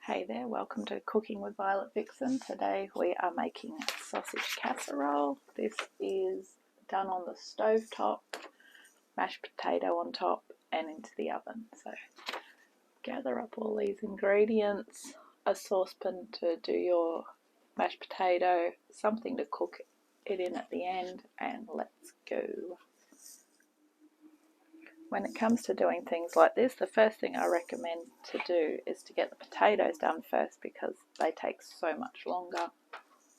Hey there, welcome to Cooking with Violet Vixen. Today we are making sausage casserole. This is done on the stove top, mashed potato on top and into the oven. So gather up all these ingredients, a saucepan to do your mashed potato, something to cook it in at the end, and let's go. When it comes to doing things like this, the first thing I recommend to do is to get the potatoes done first because they take so much longer.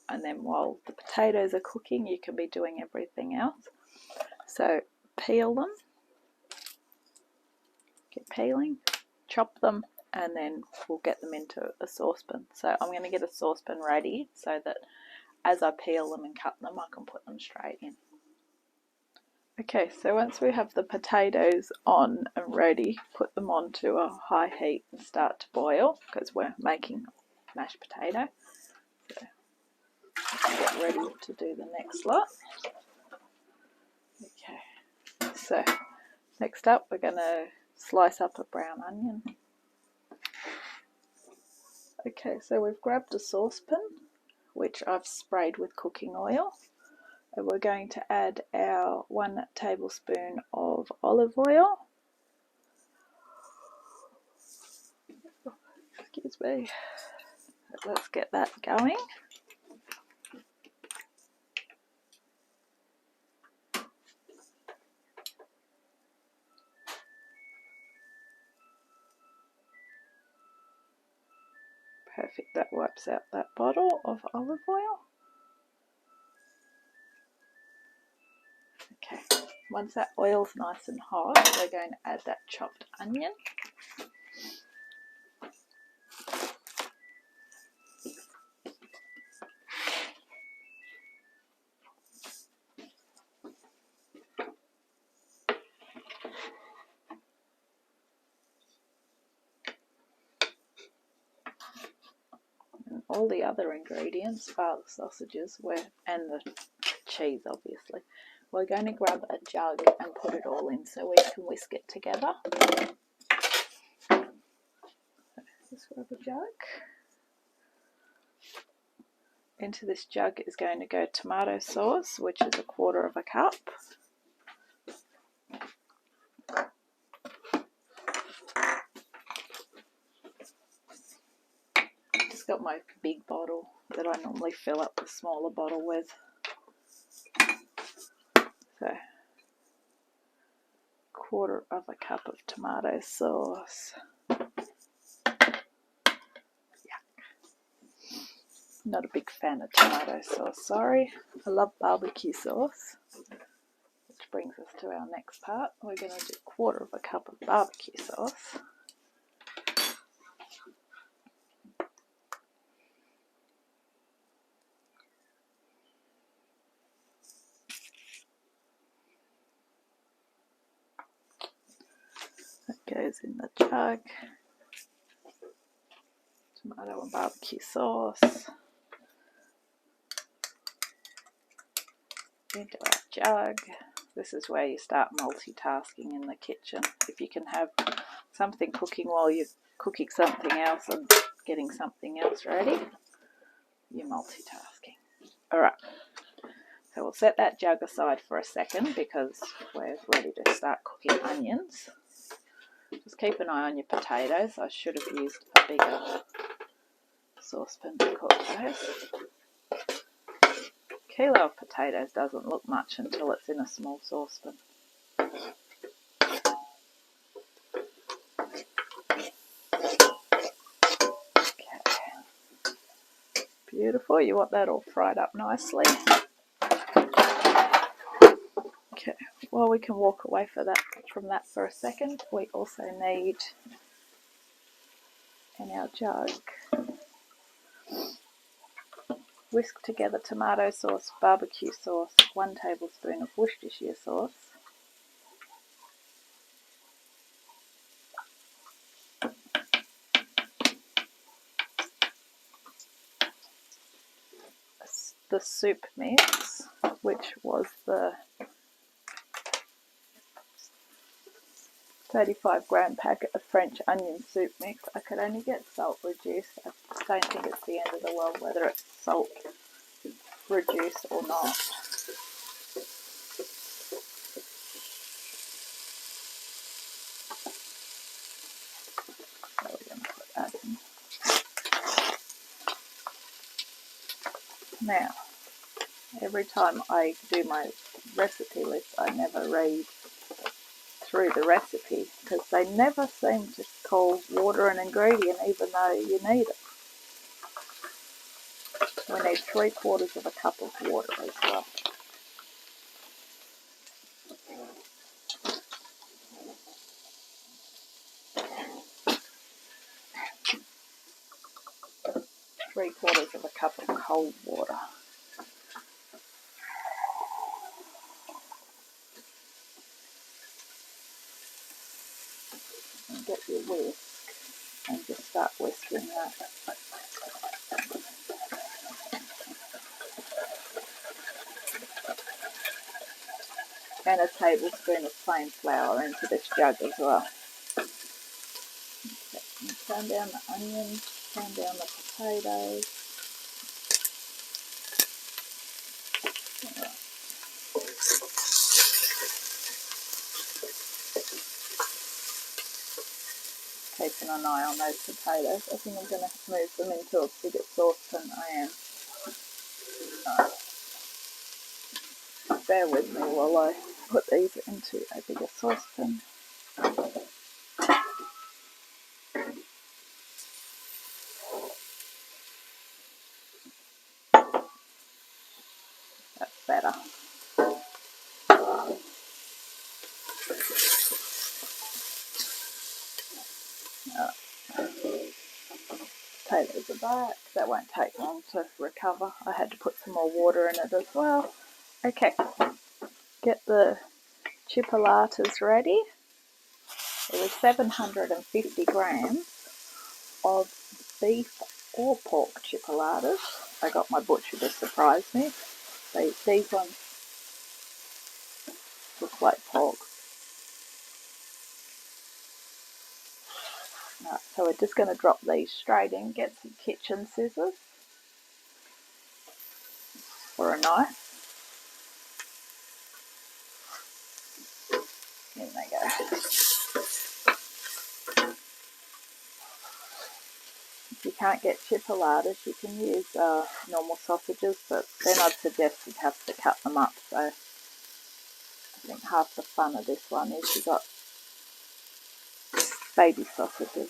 And then while the potatoes are cooking, you can be doing everything else. So peel them, get peeling, chop them, and then we'll get them into a saucepan. So I'm going to get a saucepan ready so that as I peel them and cut them, I can put them straight in. Okay, so once we have the potatoes on and ready, put them onto a high heat and start to boil because we're making mashed potato. So get ready to do the next lot. Okay, so next up we're going to slice up a brown onion. Okay, so we've grabbed a saucepan which I've sprayed with cooking oil. And we're going to add our 1 tablespoon of olive oil. Excuse me. Let's get that going. Perfect, that wipes out that bottle of olive oil. Okay, once that oil's nice and hot, we're going to add that chopped onion. And all the other ingredients, bar the sausages and the cheese obviously. We're going to grab a jug and put it all in so we can whisk it together. Just grab a jug. Into this jug is going to go tomato sauce, which is 1/4 cup. Just got my big bottle that I normally fill up the smaller bottle with. So 1/4 cup of tomato sauce. Not a big fan of tomato sauce, sorry. I love barbecue sauce. Which brings us to our next part. We're going to do 1/4 cup of barbecue sauce. That goes in the jug. Tomato and barbecue sauce. Into our jug. This is where you start multitasking in the kitchen. If you can have something cooking while you're cooking something else and getting something else ready, you're multitasking. Alright, so we'll set that jug aside for a second because we're ready to start cooking onions. Just keep an eye on your potatoes. I should have used a bigger saucepan to cook those. Kilo of potatoes doesn't look much until it's in a small saucepan. Okay. Beautiful, you want that all fried up nicely. Okay, well we can walk away from that for a second. We also need in our jug whisk together tomato sauce, barbecue sauce, 1 tablespoon of Worcestershire sauce, the soup mix, which was the 35-gram packet of French onion soup mix. I could only get salt reduced. I don't think it's the end of the world whether it's salt reduced or not. So we're going to put that in. Now, every time I do my recipe list, I never read through the recipe because they never seem to call water an ingredient even though you need it. We need 3/4 of a cup of water as well. Three-quarters of a cup of cold water. And get your whisk and just start whisking that. And a tablespoon of plain flour into this jug as well. Okay. Turn down the onions, turn down the potatoes. Right. Keeping an eye on those potatoes. I think I'm going to move them into a bigger saucepan. I am. Right. Bear with me while I put these into a bigger saucepan. That's better. Potatoes are back. That won't take long to recover. I had to put some more water in it as well. Okay, get the chipolatas ready. It was 750 grams of beef or pork chipolatas. I got my butcher to surprise me. These ones look like pork. Right, so we're just going to drop these straight in. Get some kitchen scissors or a knife. In they go. If you can't get chipolatas, you can use normal sausages, but then I'd suggest you'd have to cut them up. So I think half the fun of this one is you've got baby sausages.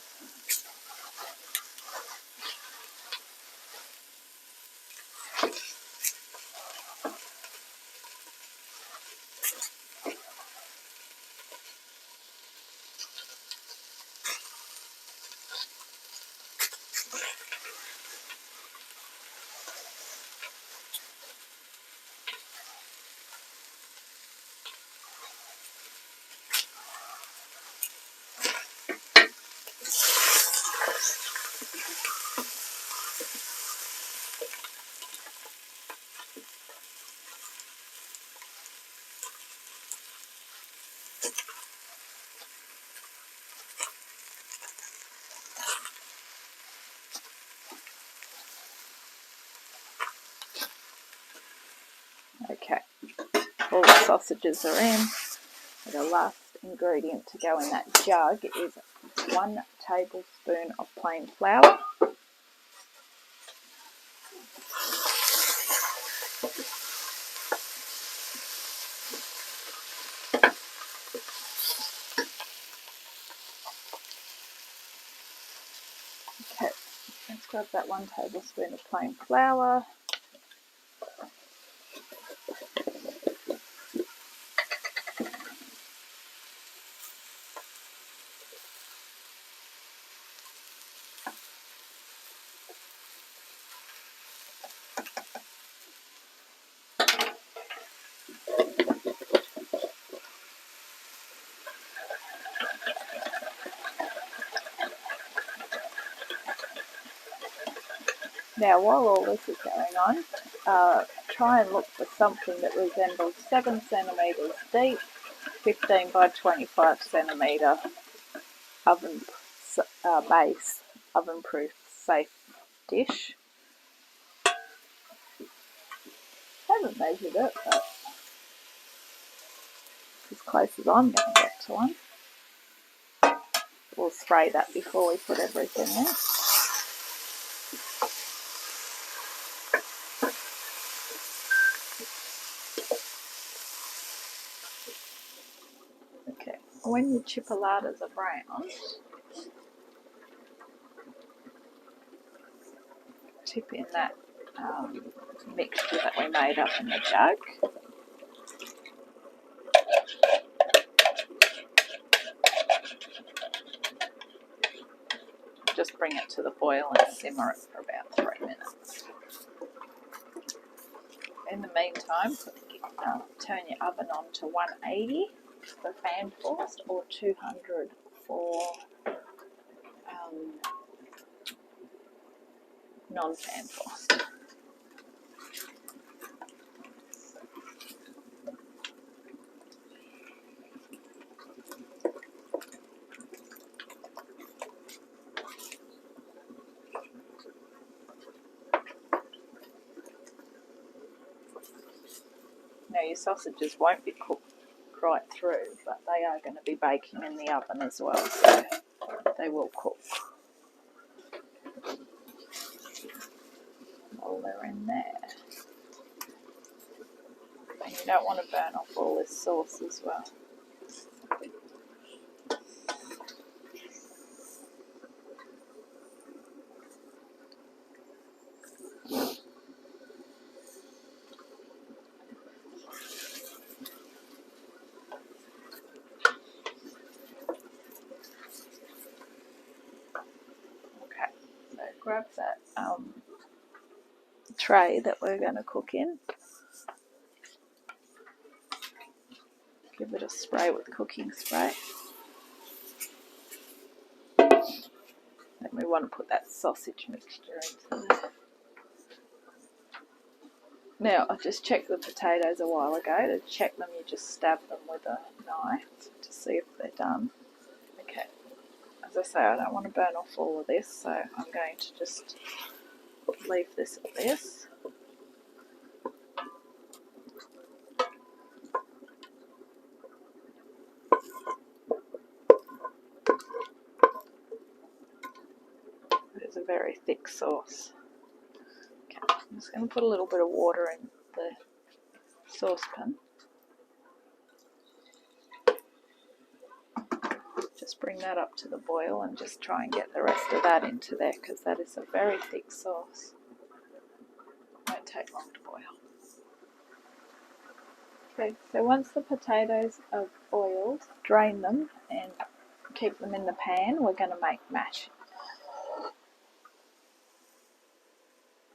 Okay, all the sausages are in. The last ingredient to go in that jug is 1 tablespoon of plain flour. Okay, let's grab that 1 tablespoon of plain flour. Now, while all this is going on, try and look for something that resembles 7 centimetres deep 15 by 25 centimetre oven base, oven proof safe dish. Haven't measured it, but as close as I'm going to get to one. We'll spray that before we put everything in. Okay, when your chipolatas are brown, tip in that mixture that we made up in the jug. Just bring it to the boil and simmer it for about 3 minutes. In the meantime, turn your oven on to 180 for fan forced or 200 for non-fan forced. Now your sausages won't be cooked right through, but they are going to be baking in the oven as well, so they will cook while they're in there. And you don't want to burn off all this sauce as well. Grab that tray that we're going to cook in. Give it a spray with cooking spray. Then we want to put that sausage mixture into there. Now, I just checked the potatoes a while ago. To check them, you just stab them with a knife to see if they're done. Okay, as I say, I don't want to burn off all of this, so I'm going to just leave this at this. It's a very thick sauce. Okay, I'm just going to put a little bit of water in the saucepan. Just bring that up to the boil and just try and get the rest of that into there, because that is a very thick sauce. Won't take long to boil. Okay, so once the potatoes are boiled, drain them and keep them in the pan. We're going to make mash.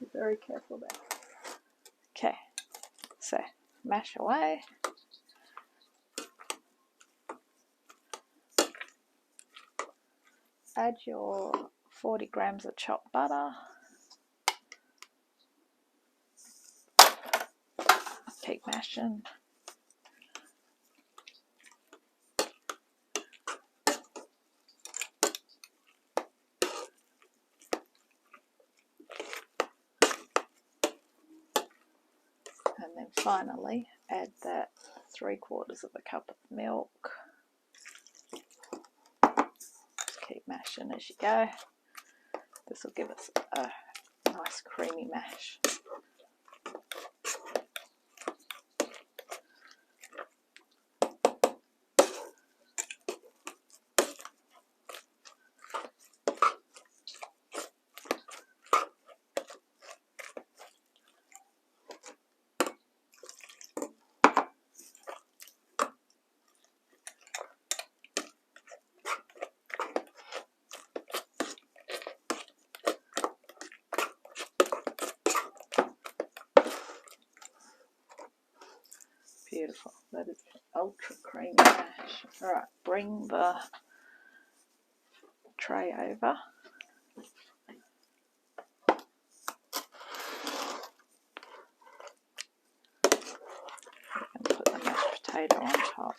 Be very careful there. Okay, so mash away. Add your 40 grams of chopped butter. Keep mashing. And then finally add that 3/4 of a cup of milk. Just keep mashing as you go. This will give us a nice creamy mash. Beautiful. That is ultra creamy mash. Alright, bring the tray over. And put the mashed potato on top.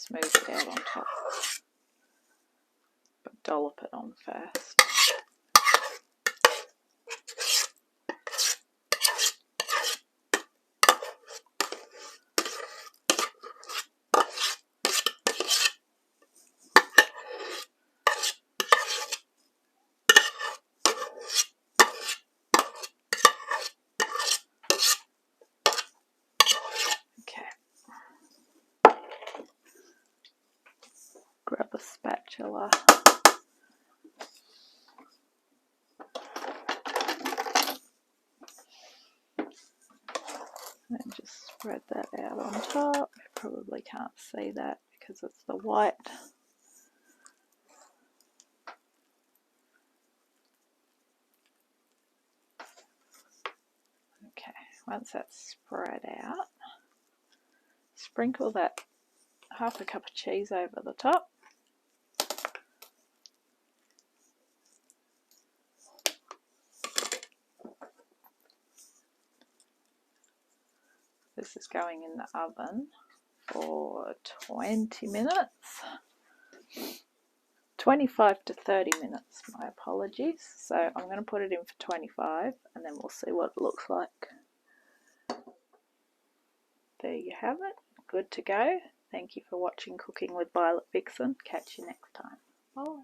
smooth it out on top, but dollop it on first. Grab a spatula and just spread that out on top. You probably can't see that because it's the white. Okay, once that's spread out, sprinkle that half a cup of cheese over the top. This is going in the oven for 20 minutes. 25 to 30 minutes, my apologies. So I'm going to put it in for 25 and then we'll see what it looks like. There you have it. Good to go. Thank you for watching Cooking with Violet Vixen. Catch you next time. Bye.